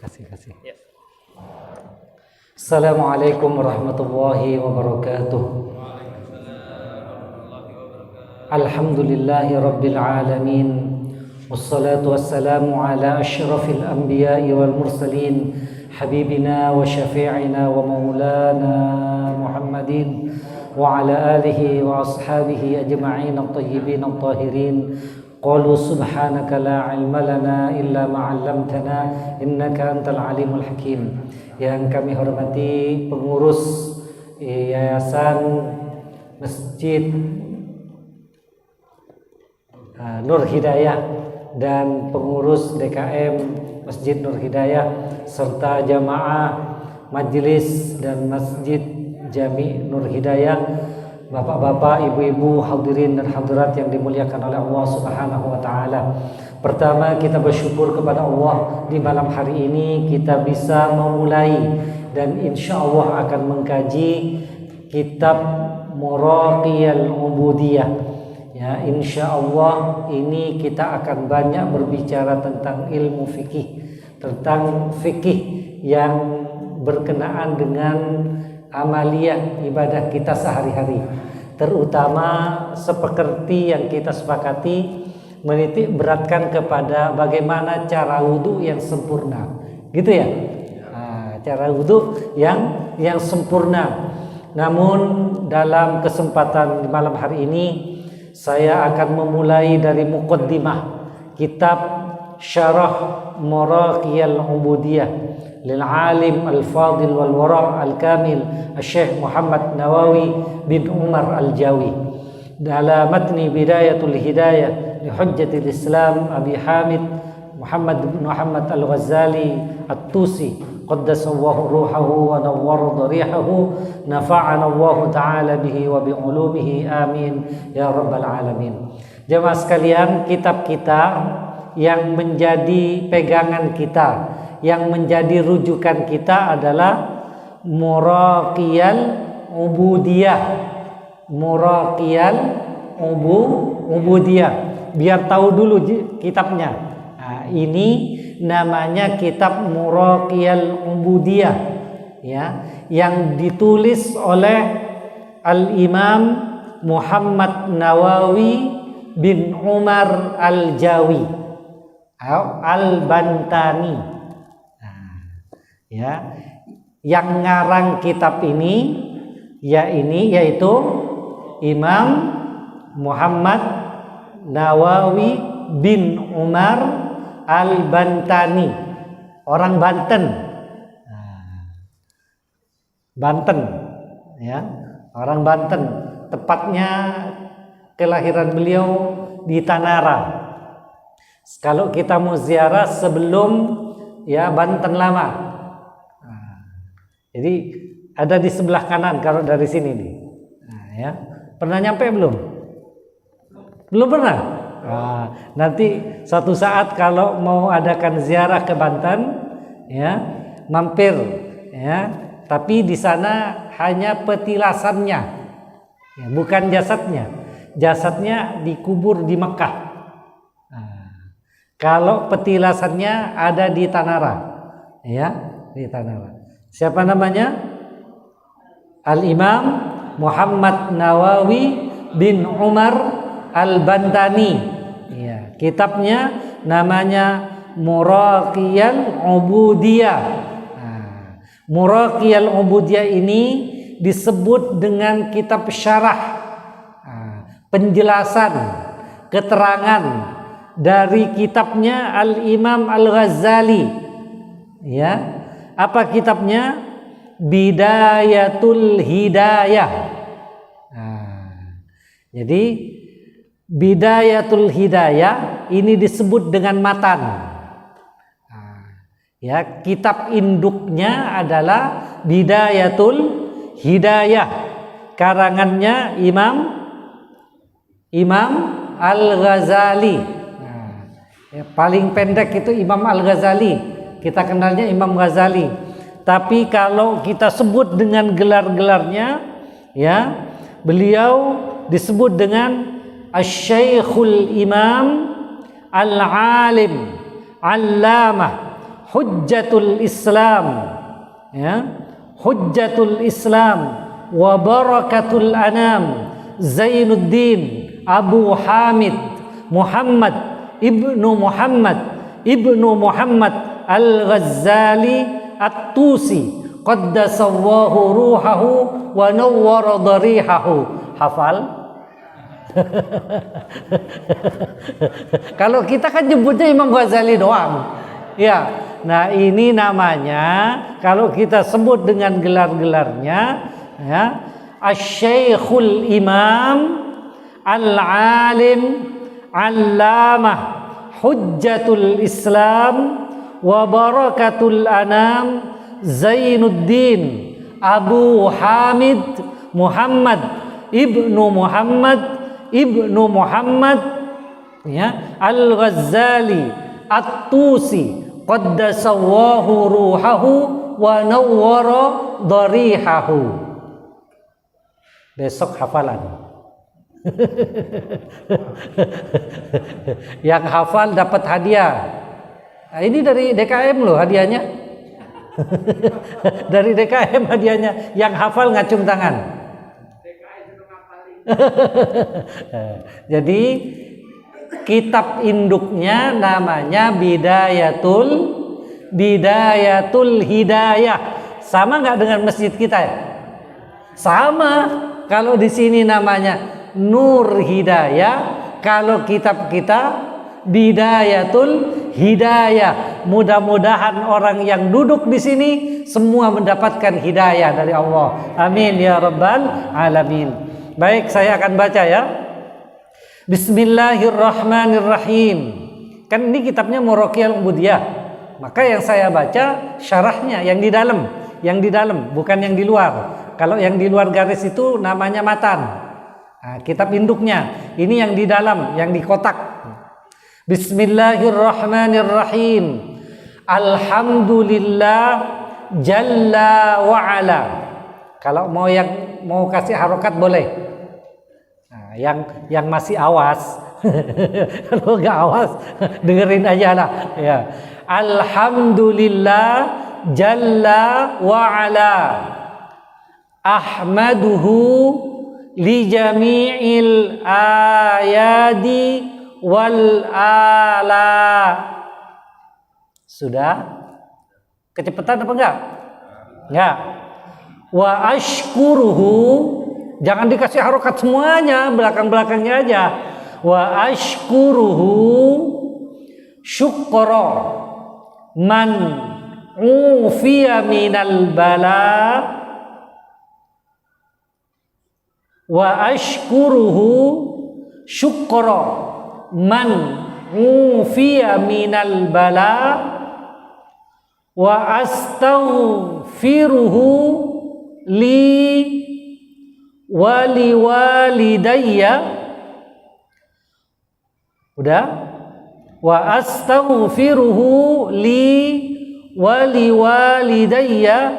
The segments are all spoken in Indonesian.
Kasih. Ya. Assalamualaikum warahmatullahi wabarakatuh. Alhamdulillahi rabbil alamin. Wassalatu wassalamu ala asyrafil anbiya'i wal mursalin, habibina wa syafi'ina wa maulana Muhammadin wa ala alihi wa ashabihi ajma'in at-tayyibin at-tahirin. Qalu subhanaka la ilma lana illa ma 'allamtana innaka antal alimul hakim. Yang kami hormati pengurus Yayasan Masjid Nur Hidayah dan pengurus DKM Masjid Nur Hidayah serta jamaah majelis dan Masjid Jami Nur Hidayah, bapak-bapak, ibu-ibu, hadirin dan hadirat yang dimuliakan oleh Allah Subhanahu wa taala. Pertama, kita bersyukur kepada Allah di malam hari ini kita bisa memulai dan insya Allah akan mengkaji kitab Muraqiyal Ubudiyah. Ya, insya Allah ini kita akan banyak berbicara tentang ilmu fikih, tentang fikih yang berkenaan dengan amaliyah ibadah kita sehari-hari, terutama seperti yang kita sepakati menitik beratkan kepada bagaimana cara wudhu yang sempurna, gitu ya. Cara wudhu yang sempurna. Namun dalam kesempatan malam hari ini saya akan memulai dari muqaddimah kitab Syarah Muraqiyal Ubudiyah lil alim al-fadil wal wara' al-kamil Syekh Muhammad Nawawi bin Umar al-Jawi, dalam matni Bidayatul Hidayah li Hujjatil Islam Abi Hamid Muhammad bin Muhammad al-Ghazali at-Tusi qaddasallahu ruhahu wa nawwara dharihahu, nafa'ana Allah taala bihi wa bi ulumihi, amin ya rabbal alamin. Jemaah sekalian, kitab kita yang menjadi pegangan kita, yang menjadi rujukan kita adalah Muraqiyal Ubudiyah. Muraqiyal Ubudiyah. Biar tahu dulu kitabnya. Nah, ini namanya kitab Muraqiyal Ubudiyah, ya, yang ditulis oleh Al-Imam Muhammad Nawawi bin Umar al-Jawi al-Bantani. Ya, yang ngarang kitab ini yaitu Imam Muhammad Nawawi bin Umar al-Bantani, orang Banten. Banten, ya, orang Banten. Tepatnya kelahiran beliau di Tanara. Kalau kita mau ziarah sebelum ya Banten Lama. Jadi ada di sebelah kanan kalau dari sini nih. Nah, ya. Pernah nyampe belum? Belum pernah? Nah, nanti suatu saat kalau mau adakan ziarah ke Banten, ya, mampir, ya. Tapi di sana hanya petilasannya, ya, bukan jasadnya. Jasadnya dikubur di Mekah. Nah, kalau petilasannya ada di Tanara, ya, di Tanara. Siapa namanya? Al-Imam Muhammad Nawawi bin Umar al-Bantani. Ya, kitabnya namanya Muraqiyal Ubudiyah. Nah, Muraqiyal Ubudiyah ini disebut dengan kitab syarah, penjelasan, keterangan dari kitabnya Al-Imam Al-Ghazali. Ya, apa kitabnya? Bidayatul Hidayah. Jadi Bidayatul Hidayah ini disebut dengan matan. Ya, kitab induknya adalah Bidayatul Hidayah, karangannya Imam Al-Ghazali. Ya, paling pendek itu Imam Al-Ghazali. Kita kenalnya Imam Ghazali. Tapi kalau kita sebut dengan gelar-gelarnya, ya, beliau disebut dengan Asy-Syaikhul Imam Al-Alim allamah, hujjatul Islam, ya, hujjatul Islam wa barakatul anam, Zainuddin Abu Hamid Muhammad ibnu Muhammad Al-Ghazali At-Tusi qaddasallahu ruhahu wa nawwara dharihahu. Hafal? Kalau kita kan jemputnya Imam Ghazali doang. Ya. Nah, ini namanya kalau kita sebut dengan gelar-gelarnya, ya, Asy-Syaikhul Imam Al-Alim Allamah Hujjatul Islam wa Barakatul Anam Zainuddin Abu Hamid Muhammad ibnu Muhammad, ya, Al-Ghazali At-Tusi qaddasallahu ruhahu wa nawwara dharihahu. Besok hafalan. Yang hafal dapat hadiah. Nah, ini dari DKM loh hadiahnya. Dari DKM hadiahnya. Yang hafal ngacung tangan. Jadi kitab induknya namanya Bidayatul Hidayah. Sama nggak dengan masjid kita ya? Sama. Kalau di sini namanya Nur Hidayah, kalau kitab kita Bidayatul Hidayah. Mudah-mudahan orang yang duduk di sini semua mendapatkan hidayah dari Allah. Amin ya rabbal alamin. Baik, saya akan baca ya. Bismillahirrahmanirrahim. Kan ini kitabnya Muraqiyah Ubudiyah. Maka yang saya baca syarahnya yang di dalam, bukan yang di luar. Kalau yang di luar garis itu namanya matan. Nah, kitab induknya ini yang di dalam, yang di kotak. Bismillahirrahmanirrahim. Alhamdulillah jalla wa ala. Kalau mau kasih harokat boleh. Nah, yang masih awas, kalau nggak awas dengerin aja lah. Ya. Alhamdulillah jalla wa ala. Ahmaduhu li jami'il ayadi wal ala. Sudah? Kecepatan apa enggak? Enggak. Wa ashkuruhu, jangan dikasih harokat semuanya, belakang-belakangnya aja. Wa ashkuruhu syukra man ufiya minal bala. Wa ashkuruhu syukra man ufiya minal bala. Wa astaghfiruhu li wali walidayya. Udah? Wa astaghfiruhu li wali walidayya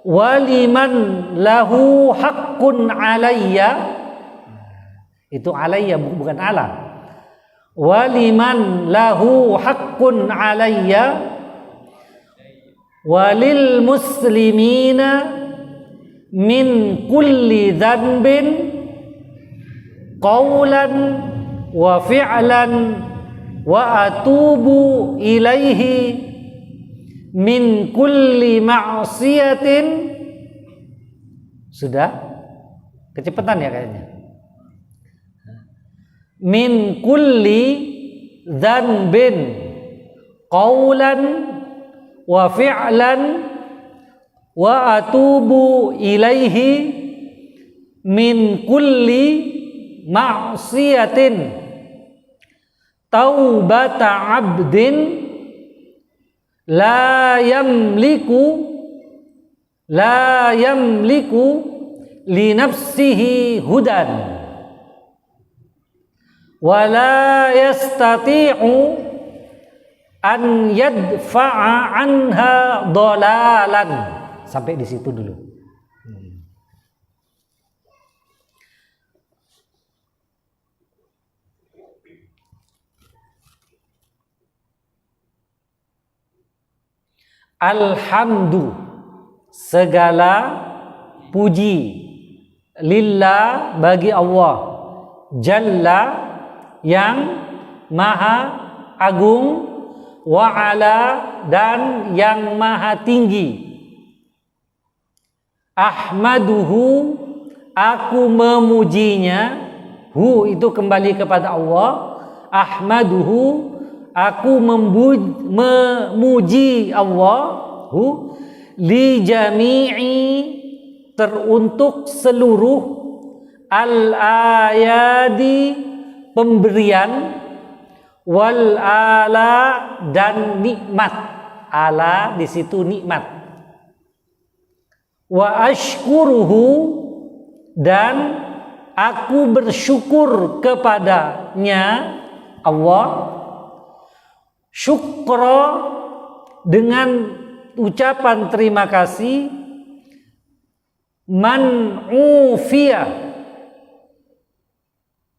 waliman lahu haqqun alayya. Itu alayya bukan ala. Waliman lahu haqqun alayya walil muslimina min kulli dhanbin qawlan wa fi'lan wa atubu ilaihi min kulli ma'siyatin. Sudah? Kecepatan ya kayaknya. Min kulli dhanbin qawlan wa fi'lan wa atubu ilaihi min kulli ma'siyatin taubata abdin la yamliku li nafsihi hudan wa la yastati'u an yadfa'a anha dalalan. Sampai di situ dulu. Alhamdu, segala puji, lillah, bagi Allah, jalla, yang maha agung, wa ala, dan yang maha tinggi. Ahmaduhu, aku memujinya. Hu itu kembali kepada Allah. Ahmaduhu, aku memuji Allah. Hu li jami'i, teruntuk seluruh al-ayadi, pemberian, wal ala, dan nikmat. Ala di situ nikmat. Wa ashkuruhu, dan aku bersyukur kepadanya Allah. Syukra, dengan ucapan terima kasih. Man ufiya,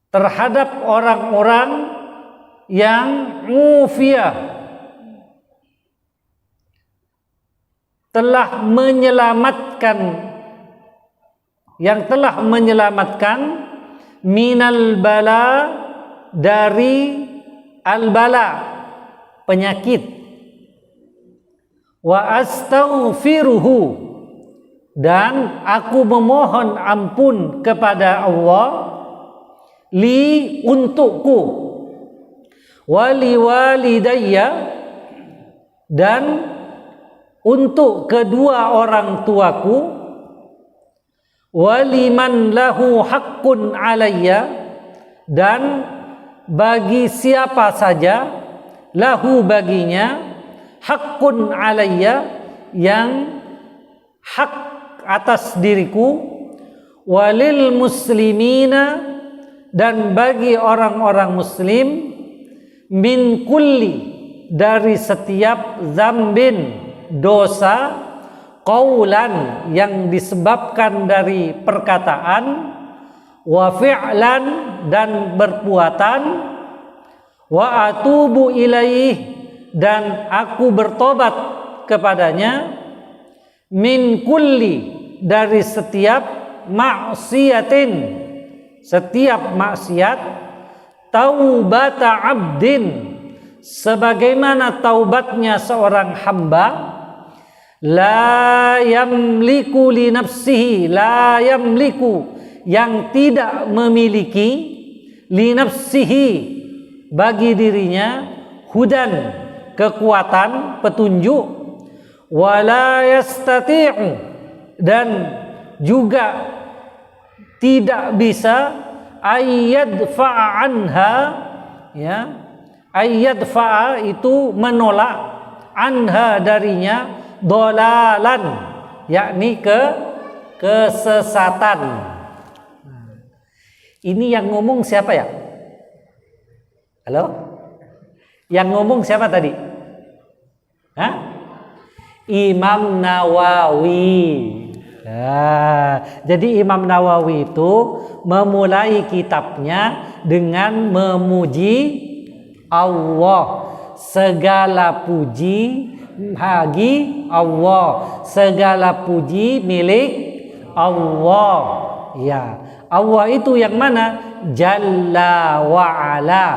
terhadap orang-orang yang ufiya, telah menyelamatkan, yang telah menyelamatkan, minal bala, dari al-bala, penyakit. Wa astaghfiruhu, dan aku memohon ampun kepada Allah, li, untukku, wali walidayya, dan untuk kedua orang tuaku, waliman lahu haqqun alayya, dan bagi siapa saja, lahu, baginya, haqqun alayya, yang hak atas diriku, walil muslimina, dan bagi orang-orang muslim, min kulli, dari setiap zambin, dosa, qaulan, yang disebabkan dari perkataan, wa fi'lan, dan berbuatan, wa atubu ilaih, dan aku bertobat kepadanya, min kulli, dari setiap maksiatin, setiap maksiat, taubata abdin, sebagaimana taubatnya seorang hamba, la yamliku li nafsihi, la yamliku, yang tidak memiliki, li nafsihi, bagi dirinya, hudan, kekuatan, petunjuk, wala yastati'u, dan juga tidak bisa, ayyadfa'a anha, ya, ayyadfa'a itu menolak, anha, darinya, dolalan, yakni kesesatan. Ini yang ngomong siapa ya? Halo? Yang ngomong siapa tadi? Hah? Imam Nawawi. Nah, jadi Imam Nawawi itu memulai kitabnya dengan memuji Allah. Segala puji bagi Allah, segala puji milik Allah. Ya, Allah itu yang mana? Jalla wa ala,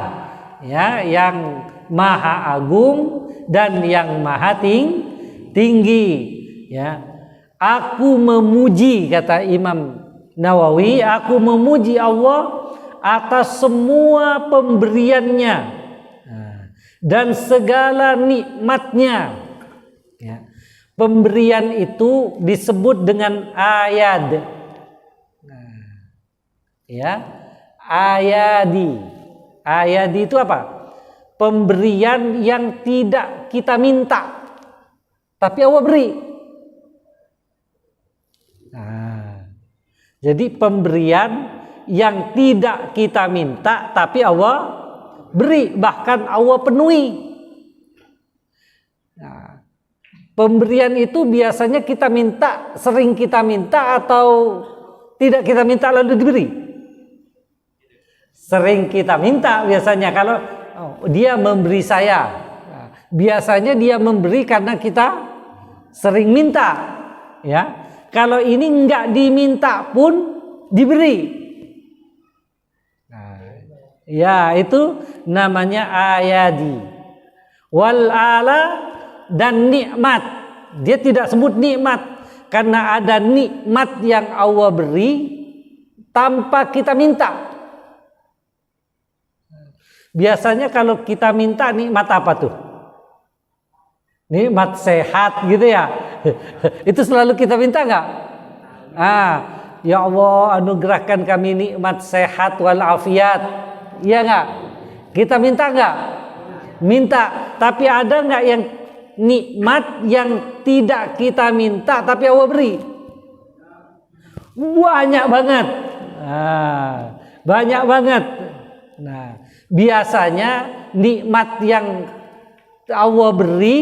ya, yang maha agung dan yang maha tinggi. Ya, aku memuji, kata Imam Nawawi, aku memuji Allah atas semua pemberiannya dan segala nikmatnya. Ya. Pemberian itu disebut dengan ayad. Ya, ayadi. Ayadi itu apa? Pemberian yang tidak kita minta, tapi Allah beri. Nah, jadi pemberian yang tidak kita minta, tapi Allah beri, bahkan Allah penuhi. Nah, pemberian itu biasanya kita minta, sering kita minta atau tidak kita minta lalu diberi? Sering kita minta biasanya. Kalau dia memberi saya, biasanya dia memberi karena kita sering minta, ya. Kalau ini enggak diminta pun diberi. Nah, ya itu namanya ayadi. Wal ala dan nikmat. Dia tidak sebut nikmat karena ada nikmat yang Allah beri tanpa kita minta. Biasanya kalau kita minta nikmat apa tuh? Nikmat sehat gitu ya. Itu selalu kita minta nggak? Ya Allah anugerahkan kami nikmat sehat walafiat. Iya nggak? Kita minta nggak? Minta. Tapi ada nggak yang nikmat yang tidak kita minta tapi Allah beri? Banyak banget. Banyak banget. Nah, biasanya nikmat yang Allah beri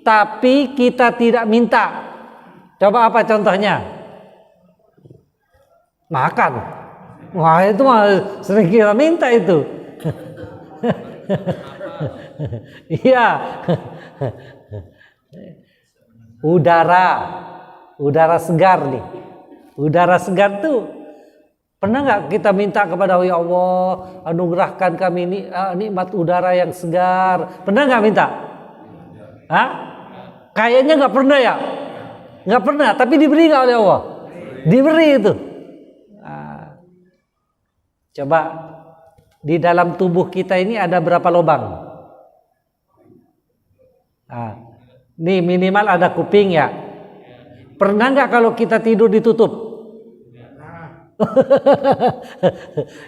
tapi kita tidak minta. Coba apa contohnya? Makan. Wah, itu mah sering kita minta itu. Iya. Udara segar nih. Udara segar tuh pernah nggak kita minta kepada ya Allah anugerahkan kami nikmat udara yang segar? Pernah nggak minta? Kayaknya nggak pernah ya. Nggak pernah. Tapi diberi nggak oleh Allah? Diberi itu. Coba di dalam tubuh kita ini ada berapa lubang? Nih minimal ada kuping ya. Pernah nggak kalau kita tidur ditutup?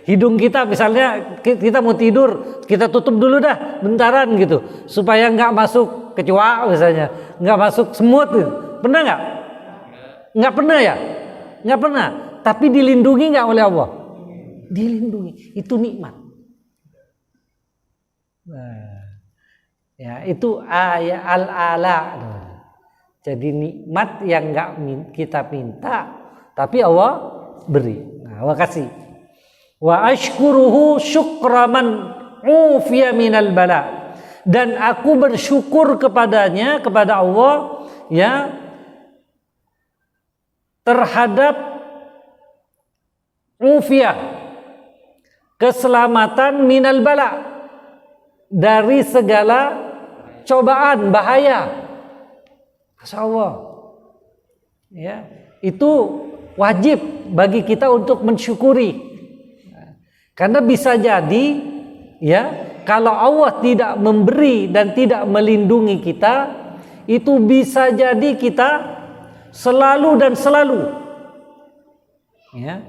Hidung kita misalnya kita mau tidur kita tutup dulu dah bentaran gitu supaya nggak masuk kecoa misalnya, nggak masuk semut gitu. Pernah nggak? Nggak pernah ya? Nggak pernah. Tapi dilindungi nggak oleh Allah? Dilindungi. Itu nikmat. Nah, ya itu ayat al-ala. Jadi nikmat yang nggak kita minta tapi Allah beri. Nah, Allah kasih. Wa ashkuruhu syukraman ufiya minal bala. Dan aku bersyukur kepadanya, kepada Allah ya terhadap ufiya keselamatan minal bala dari segala cobaan, bahaya. Masya Allah. Ya, itu wajib bagi kita untuk mensyukuri. Karena bisa jadi ya kalau Allah tidak memberi dan tidak melindungi kita, itu bisa jadi kita selalu dan selalu ya.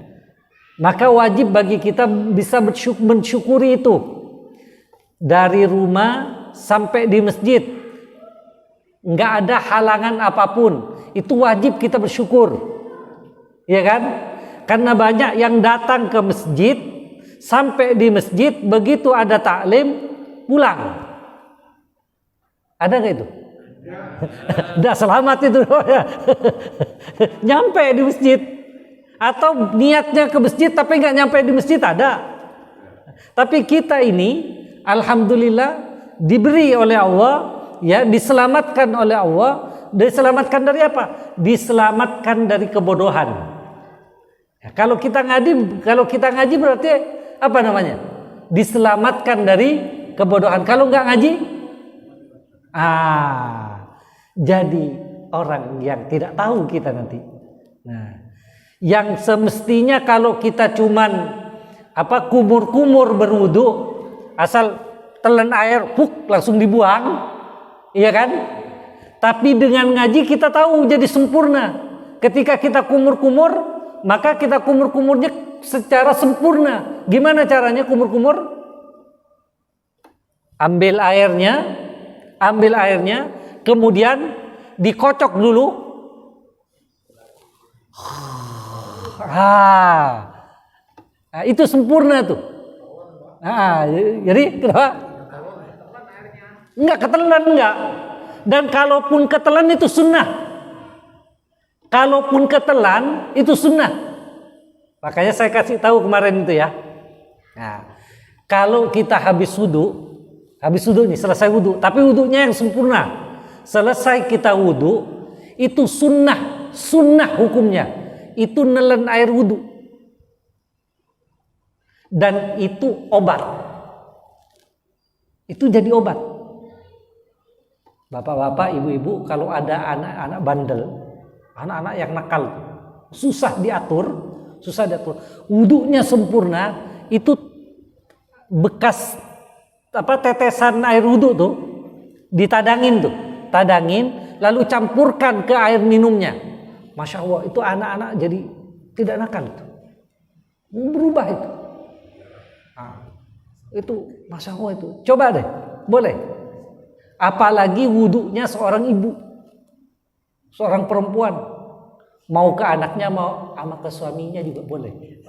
Maka wajib bagi kita bisa mensyukuri itu. Dari rumah sampai di masjid nggak ada halangan apapun, itu wajib kita bersyukur. Ya kan? Karena banyak yang datang ke masjid, sampai di masjid begitu ada taklim pulang. Ada nggak itu? Udah selamat itu. Nyampe di masjid. Atau niatnya ke masjid tapi nggak nyampe di masjid, ada. Tapi kita ini alhamdulillah diberi oleh Allah, ya diselamatkan oleh Allah. Diselamatkan dari apa? Diselamatkan dari kebodohan. Ya, kalau kita ngaji berarti apa namanya? Diselamatkan dari kebodohan. Kalau nggak ngaji, jadi orang yang tidak tahu kita nanti. Nah, yang semestinya kalau kita cuman kumur-kumur berwudu, asal telan air, langsung dibuang, iya kan? Tapi dengan ngaji kita tahu jadi sempurna. Ketika kita kumur-kumur, maka kita kumur-kumurnya secara sempurna. Gimana caranya kumur-kumur? Ambil airnya, kemudian dikocok dulu. Itu sempurna tuh. Jadi kenapa? Enggak ketelan enggak. Dan kalaupun ketelan itu sunnah. Kalaupun ketelan itu sunnah. Makanya saya kasih tahu kemarin itu ya. Nah, kalau kita habis wudu nih, selesai wudu, tapi wudunya yang sempurna. Selesai kita wudu, Itu sunnah hukumnya. Itu nelen air wudhu. Dan itu obat. Itu jadi obat. Bapak-bapak, ibu-ibu, kalau ada anak-anak bandel, anak-anak yang nakal, susah diatur, wudhunya sempurna, itu bekas tetesan air wudhu tuh ditadangin, lalu campurkan ke air minumnya. Masya Allah, itu anak-anak jadi tidak nakal itu. Berubah itu. Itu Masya Allah itu. Coba deh, boleh. Apalagi wudhunya seorang ibu, seorang perempuan, mau ke anaknya, mau sama ke suaminya juga boleh.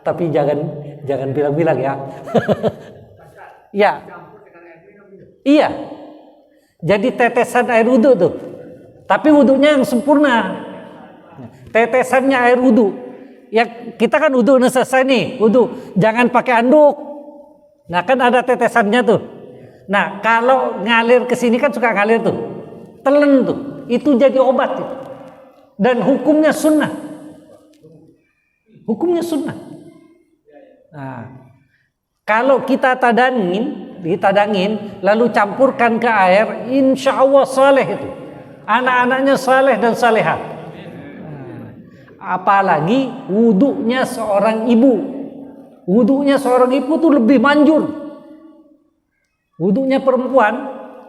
Tapi jangan bilang-bilang ya. Ya. Iya. Jadi tetesan air wudhu tuh. Tapi wudhunya yang sempurna. Tetesannya air wudhu. Ya kita kan wudhu selesai nih, wudhu. Jangan pakai anduk. Nah kan ada tetesannya tuh. Nah kalau ngalir ke sini kan suka ngalir tuh. Telen tuh. Itu jadi obat itu. Dan hukumnya sunnah. Hukumnya sunnah. Nah, kalau kita ditadangin, lalu campurkan ke air, insya Allah saleh itu. Anak-anaknya saleh dan salehah. Apalagi wudhunya seorang ibu. Wudhunya seorang ibu tuh lebih manjur. Wudhunya perempuan,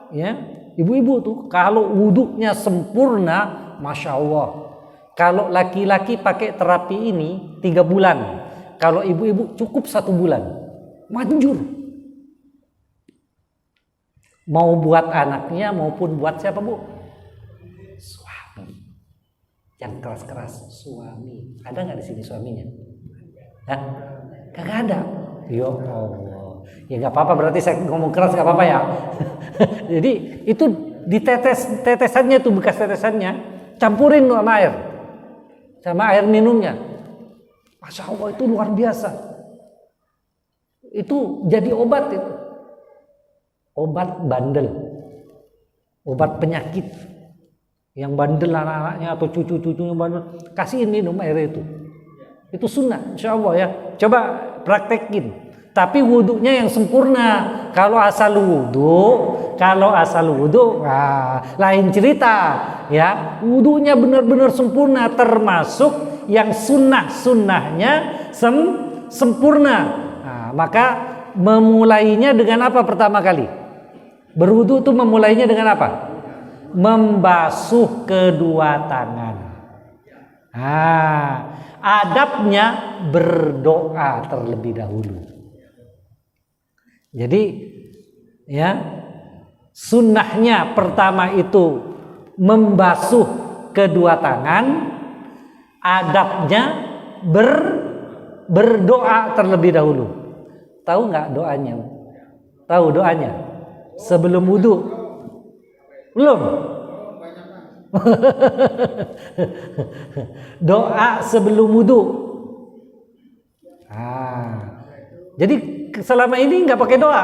ya, ibu-ibu tuh kalau wudhunya sempurna, Masya Allah. Kalau laki-laki pakai terapi ini 3 bulan. Kalau ibu-ibu cukup 1 bulan. Manjur. Mau buat anaknya maupun buat siapa, Bu? Suami. Yang keras-keras, suami. Ada nggak di sini suaminya? Hah? Kagak ada. Ya Allah. Ya nggak apa-apa, berarti saya ngomong keras nggak apa-apa ya. Jadi itu tetesannya tuh, bekas tetesannya, campurin sama air minumnya. Masya Allah, itu luar biasa. Itu jadi obat itu. Obat bandel. Obat penyakit. Yang bandel anak-anaknya atau cucu-cucunya bandel, kasihin minum air itu. Itu sunnah, insya Allah ya. Coba praktekin. Tapi wudhunya yang sempurna. Kalau asal wudhu, lain cerita. Ya, wudhunya benar-benar sempurna, termasuk yang sunnahnya sempurna. Nah, maka memulainya dengan apa pertama kali? Berwudhu itu memulainya dengan apa? Membasuh kedua tangan. Adabnya berdoa terlebih dahulu. Jadi ya, sunnahnya pertama itu membasuh kedua tangan, adabnya berdoa terlebih dahulu. Tahu nggak doanya? Tahu doanya? Sebelum wudhu? Belum? Doa sebelum wudhu. Jadi selama ini nggak pakai doa.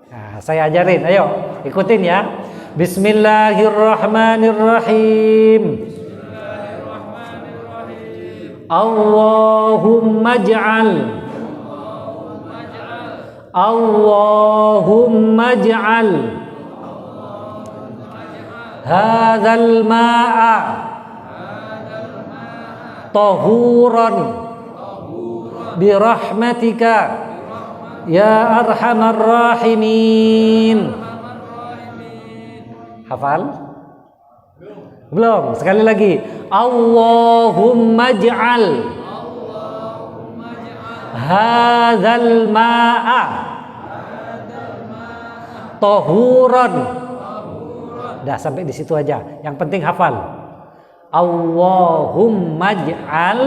Nah, saya ajarin, ayo ikutin ya. Bismillahirrahmanirrahim. Allahumma ja'al hadzal ma'a tahuran birahmatika ya arhamar rahimin. Hafal? Belum? Sekali lagi. Allahumma ja'al hadzal ma'a tahuran. Dah sampai di situ aja. Yang penting hafal. Allahumma ja'al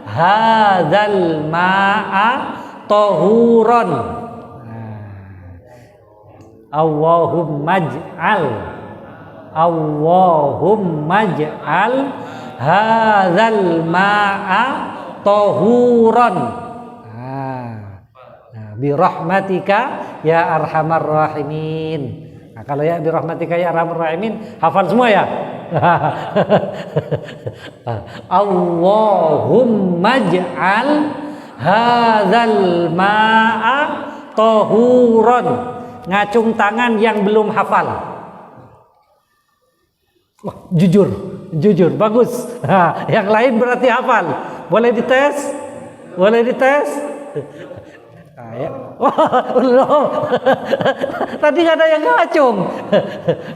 hadzal ma'a tahuran. Allahumma ja'al hadzal ma'a tahuran. Bi rahmatika ya arhamar rahimin. Nah, kalau ya birahmatika ya arhamar rahimin hafal semua ya. Allahumma ij'al hadzal ma'a tahuron. Ngacung tangan yang belum hafal. Wah, jujur, bagus. Yang lain berarti hafal. Boleh dites? Ya. Tadi nggak ada yang ngacung.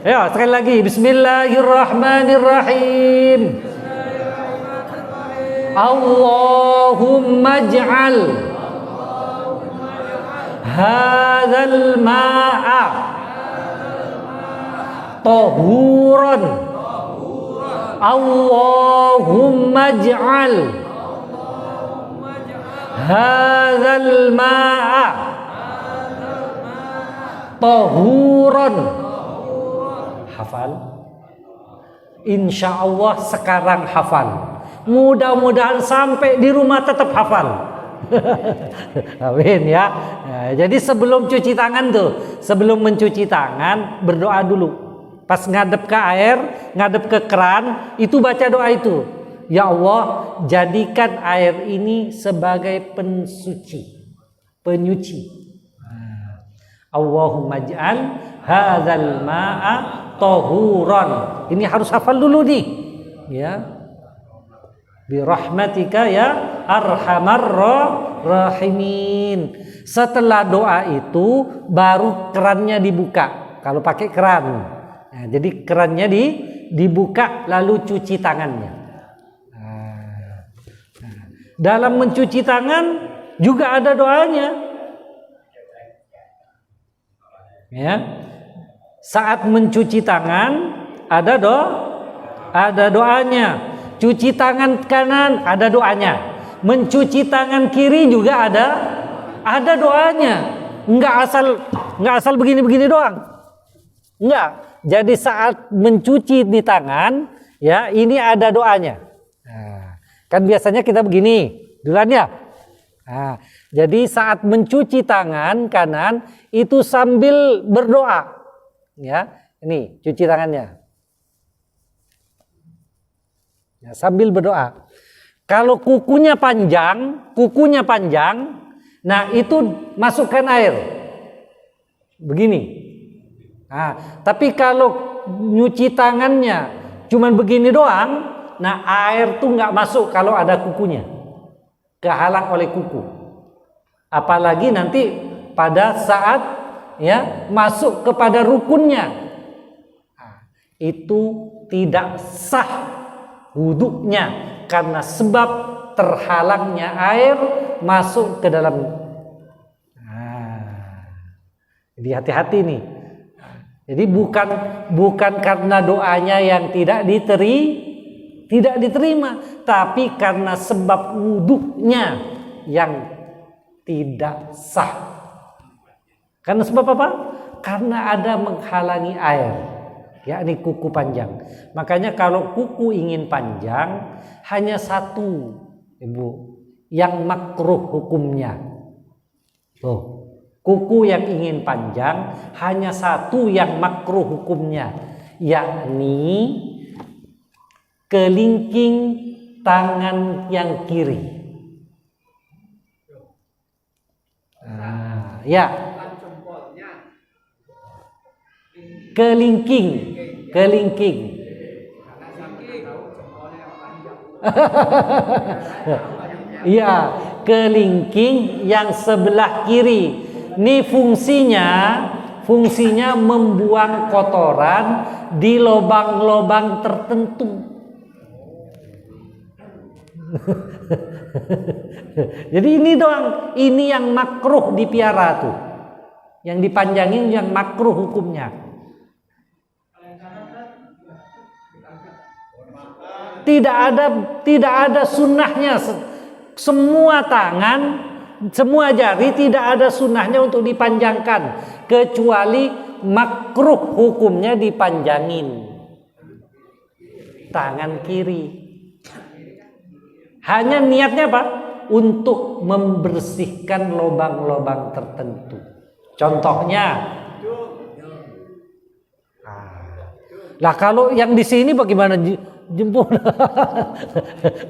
Ya, sekali lagi. Bismillahirrahmanirrahim. Allahumma ij'al hadzal ma'a tahuran. Allahumma ij'al hadzal ma'a tahuran. Hafal? Insya Allah sekarang hafal. Mudah-mudahan sampai di rumah tetap hafal. Amin ya. Nah, jadi sebelum cuci tangan sebelum mencuci tangan berdoa dulu. Pas ngadep ke air, ngadep ke keran, itu baca doa itu. Ya Allah, jadikan air ini sebagai penyuci. Allahumma ij'al hadzal ma'a tahuran. Ini harus hafal dulu nih. Ya. Birahmatika ya arhamar rahimin. Setelah doa itu baru kerannya dibuka. Kalau pakai keran. Nah, jadi kerannya dibuka lalu cuci tangannya. Dalam mencuci tangan juga ada doanya. Ya. Saat mencuci tangan ada doanya. Cuci tangan kanan ada doanya. Mencuci tangan kiri juga ada doanya. Enggak asal begini-begini doang. Enggak. Jadi saat mencuci di tangan, ya ini ada doanya. Nah, kan biasanya kita begini, duluan ya. Nah, jadi saat mencuci tangan kanan itu sambil berdoa. Ya, ini cuci tangannya. Ya, sambil berdoa. Kalau kukunya panjang, nah itu masukkan air. Begini. Nah, tapi kalau nyuci tangannya cuman begini doang, nah air tuh nggak masuk kalau ada kukunya, kehalang oleh kuku. Apalagi nanti pada saat ya masuk kepada rukunnya, nah, itu tidak sah wudhunya karena sebab terhalangnya air masuk ke dalam. Nah, jadi hati-hati nih. Jadi bukan karena doanya yang tidak diterima, tapi karena sebab wudhunya yang tidak sah. Karena sebab apa? Karena ada menghalangi air, yakni kuku panjang. Makanya kalau kuku ingin panjang hanya satu, Ibu, yang makruh hukumnya. Tuh. Kuku yang ingin panjang hanya satu yang makruh hukumnya, yakni kelingking tangan yang kiri. Nah, ya. Kelingking. Iya, kelingking yang sebelah kiri. Ini fungsinya membuang kotoran di lubang-lubang tertentu. Jadi ini doang, ini yang makruh dipiara tuh. Yang dipanjangin yang makruh hukumnya. Tidak ada sunnahnya. Semua tangan, semua jari tidak ada sunnahnya untuk dipanjangkan, kecuali makruh hukumnya dipanjangin tangan kiri. Hanya niatnya apa? Untuk membersihkan lubang-lubang tertentu. Contohnya Lah kalau yang di sini bagaimana jempol?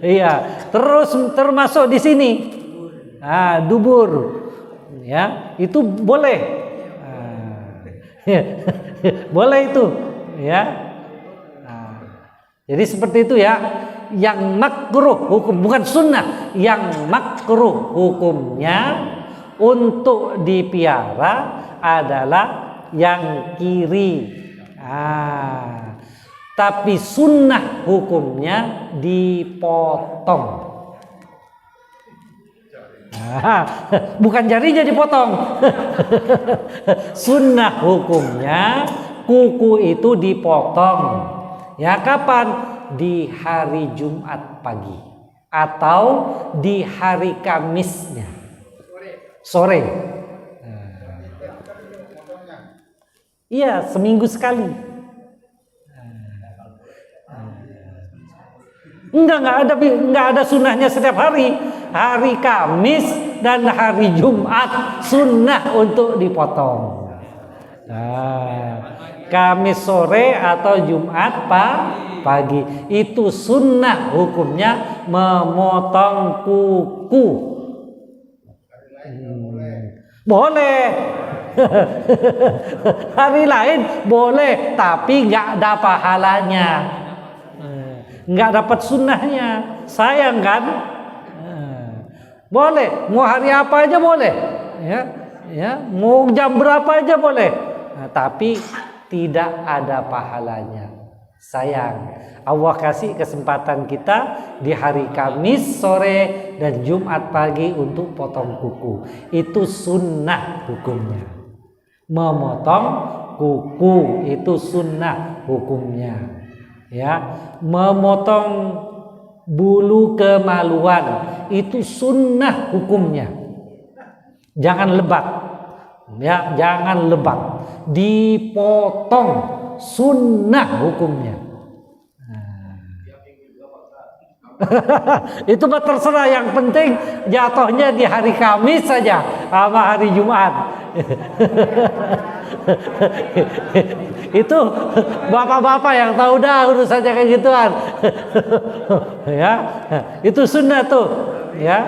Iya, terus termasuk di sini. Dubur. Ya, itu boleh. Boleh itu, ya. Jadi seperti itu ya. Yang makruh hukum, bukan sunnah. Yang makruh hukumnya untuk dipiara adalah yang kiri. Tapi sunnah hukumnya dipotong. Bukan jarinya dipotong. Sunnah hukumnya kuku itu dipotong. Ya kapan? Di hari Jumat pagi atau di hari Kamisnya sore. Iya, seminggu sekali. Enggak ada sunnahnya setiap hari. Hari Kamis dan hari Jumat sunnah untuk dipotong. Kamis sore atau Jumat pagi itu sunnah hukumnya memotong kuku. Boleh. Hari lain boleh, tapi nggak ada pahalanya, nggak dapat sunnahnya. Sayang kan? Boleh, mau hari apa aja boleh, ya, mau jam berapa aja boleh, tapi tidak ada pahalanya. Sayang, Allah kasih kesempatan kita di hari Kamis sore dan Jumat pagi untuk potong kuku. Itu sunnah hukumnya. Memotong kuku itu sunnah hukumnya. Ya, memotong bulu kemaluan itu sunnah hukumnya. Jangan lebat. Ya, jangan lebat. Dipotong sunnah hukumnya. Itu mah terserah, yang penting jatuhnya di hari Kamis saja sama hari Jumat. Itu bapak-bapak yang tahu dah urusannya kayak gituan. Ya, itu sunnah tuh, ya.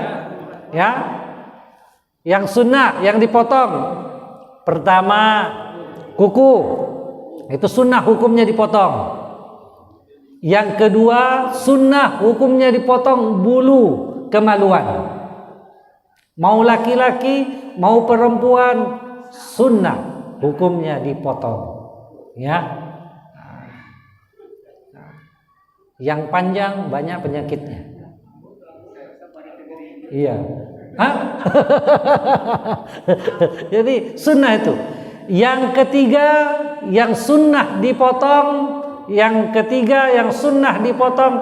Yang sunnah yang dipotong pertama kuku, itu sunnah hukumnya dipotong. Yang kedua sunnah hukumnya dipotong bulu kemaluan. Mau laki-laki mau perempuan sunnah hukumnya dipotong. Ya. Yang panjang banyak penyakitnya. Iya. Jadi sunnah itu. Yang ketiga yang sunnah dipotong. Yang ketiga yang sunnah dipotong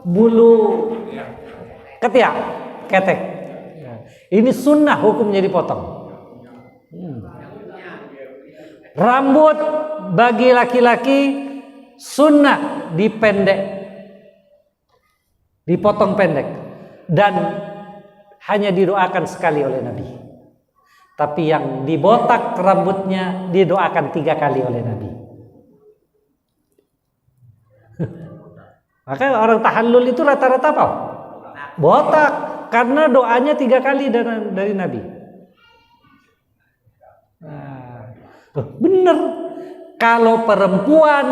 bulu ketiak, ketek. Ini sunnah hukumnya dipotong. Rambut bagi laki-laki sunnah dipendek, dipotong pendek, dan hanya didoakan sekali oleh Nabi. Tapi yang dibotak rambutnya didoakan 3 kali oleh Nabi. Maka orang tahallul itu rata-rata apa? Botak, karena doanya 3 kali dari Nabi. Bener. Kalau perempuan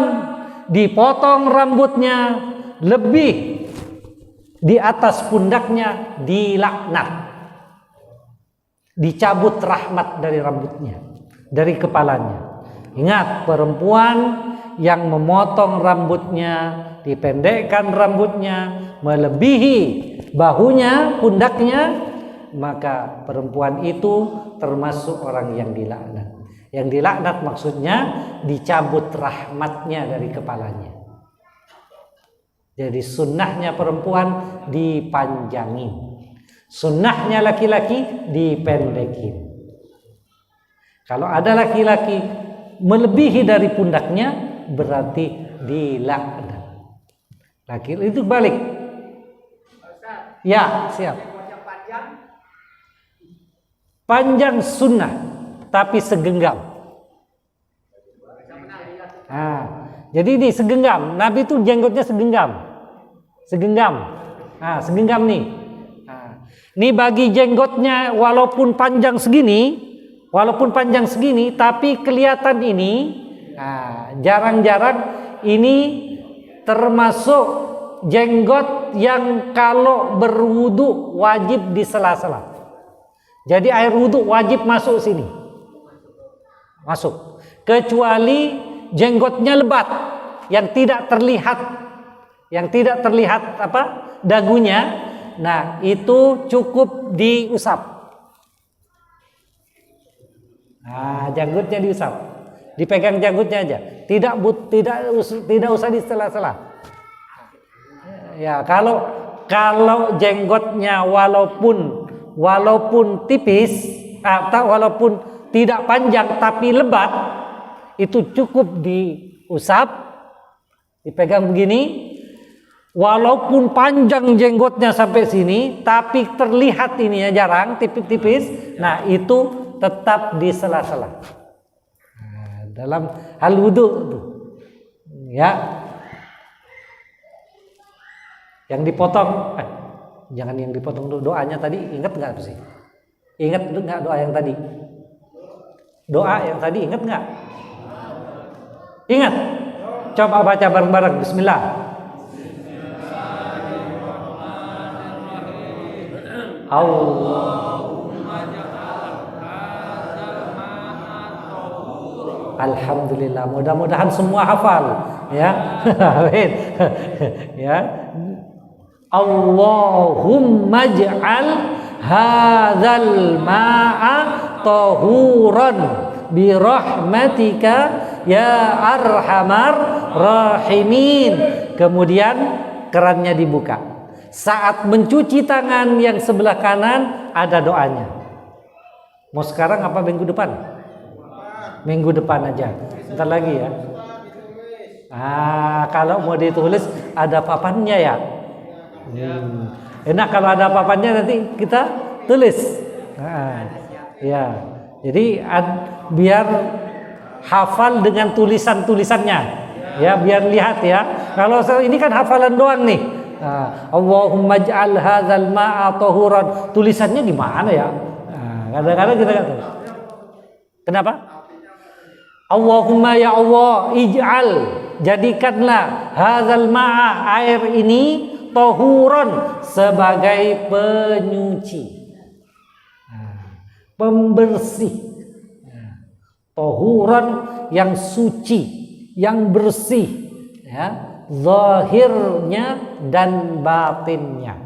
dipotong rambutnya lebih di atas pundaknya, dilaknat, dicabut rahmat dari rambutnya, dari kepalanya. Ingat, perempuan yang memotong rambutnya, dipendekkan rambutnya melebihi bahunya, pundaknya, maka perempuan itu termasuk orang yang dilaknat. Yang dilaknat maksudnya dicabut rahmatnya dari kepalanya. Jadi sunnahnya perempuan dipanjangin, sunnahnya laki-laki dipendekin. Kalau ada laki-laki melebihi dari pundaknya berarti dilaknat. Laki itu balik. Ya, siap. Panjang sunnah, tapi segenggam. Jadi ini segenggam. Nabi itu jenggotnya segenggam. Segenggam nih. Ini bagi jenggotnya walaupun panjang segini, tapi kelihatan ini. Jarang-jarang ini termasuk jenggot yang kalau berwudu wajib di sela-sela. Jadi air wudu wajib masuk sini. Masuk. Kecuali jenggotnya lebat yang tidak terlihat dagunya. Nah, itu cukup diusap. Janggutnya diusap. Dipegang janggutnya aja. Tidak usah di sela-sela. Ya, kalau jenggotnya walaupun tipis atau walaupun tidak panjang tapi lebat, itu cukup diusap, dipegang begini. Walaupun panjang jenggotnya sampai sini tapi terlihat ininya jarang, tipis-tipis, nah itu tetap di sela-sela. Dalam hal wudu tuh. Ya. Yang dipotong, jangan yang dipotong dulu. Doanya tadi ingat nggak sih? Ingat nggak doa yang tadi? Doa yang tadi ingat nggak? Ingat? Coba baca bareng-bareng. Bismillah. Alhamdulillah. Mudah-mudahan semua hafal, ya. Amin. Ya. Allahumma ij'al hadzal ma'a tahuran bi rahmatika ya arhamar rahimin. Kemudian kerannya dibuka. Saat mencuci tangan yang sebelah kanan ada doanya. Mau sekarang apa minggu depan? Minggu depan aja. Bentar lagi ya. Kalau mau ditulis ada papannya ya. Enak kalau ada papannya nanti kita tulis. Ya. Jadi biar hafal dengan tulisannya. Ya, biar lihat ya. Kalau ini kan hafalan doang nih. Allahumma ij'al hadzal ma'a tahuran. Tulisannya gimana ya? Kadang-kadang kita nggak tahu. Kenapa? Allahumma ya Allah, ij'al, jadikanlah hadzal ma'a, air ini, tahuran, sebagai penyuci, pembersih. Tahuran yang suci, yang bersih, ya, zahirnya dan batinnya.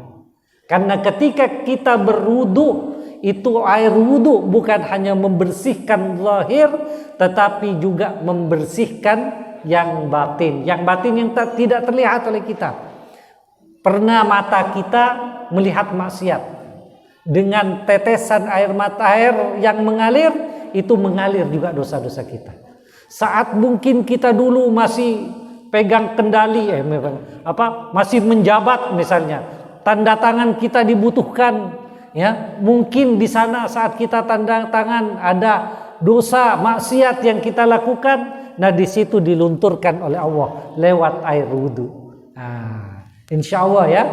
Karena ketika kita berwudu, itu air wudu bukan hanya membersihkan zahir, tetapi juga membersihkan yang batin. Yang batin yang tidak terlihat oleh kita. Pernah mata kita melihat maksiat, dengan tetesan air mata air yang mengalir, itu mengalir juga dosa-dosa kita. Saat mungkin kita dulu masih pegang kendali, masih menjabat misalnya, tanda tangan kita dibutuhkan, ya, mungkin di sana saat kita tanda tangan ada dosa maksiat yang kita lakukan, nah di situ dilunturkan oleh Allah lewat air wudu. Insya Allah ya,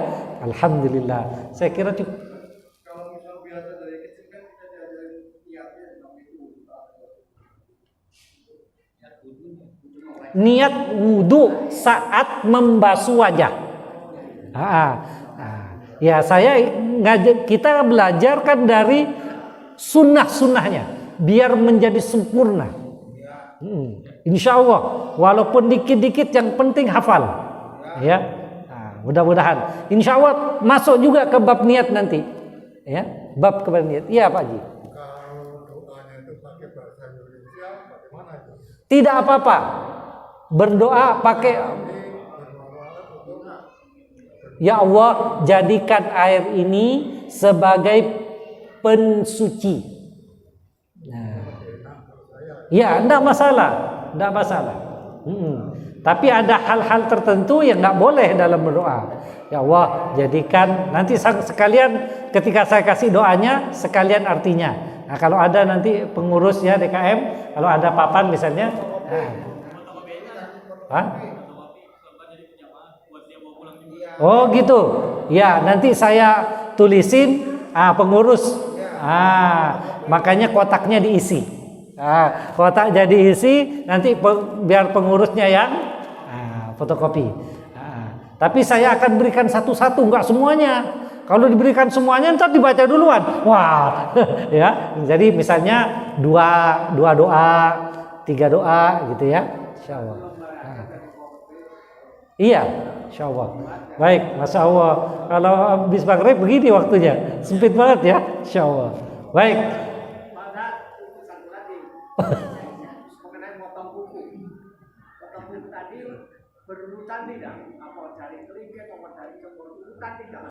alhamdulillah. Saya kira cukup. Kalau misal biasa dari kecil kan kita diajarin niatnya niat wudu saat membasuh wajah. Ya kita belajar kan dari sunnah-sunnahnya biar menjadi sempurna. Insya Allah walaupun dikit-dikit yang penting hafal. Ya, mudah-mudahan. Insya Allah masuk juga ke bab niat nanti. Ya, bab ke niat. Iya Pak Haji. Kalau doanya itu pakai bahasa Indonesia, bagaimana itu? Tidak apa-apa. Berdoa pakai ya Allah, jadikan air ini sebagai pensuci. Ya, enggak masalah. Tapi ada hal-hal tertentu yang enggak boleh dalam berdoa. Ya Allah, jadikan nanti sekalian ketika saya kasih doanya sekalian artinya. Nah, kalau ada nanti pengurusnya DKM, kalau ada papan misalnya, Hah? Oh gitu. Ya, nanti saya tulisin pengurus. Makanya kotaknya diisi. Kotak jadi isi, nanti biar pengurusnya yang fotokopi. Tapi saya akan berikan satu-satu, enggak semuanya. Kalau diberikan semuanya ntar dibaca duluan. Wah, ya. Jadi misalnya dua doa, 3 doa gitu ya. Insyaallah. Iya, insyaallah. Baik, Masya Allah. Kalau habis maghrib begini waktunya, sempit banget ya, insyaallah. Baik.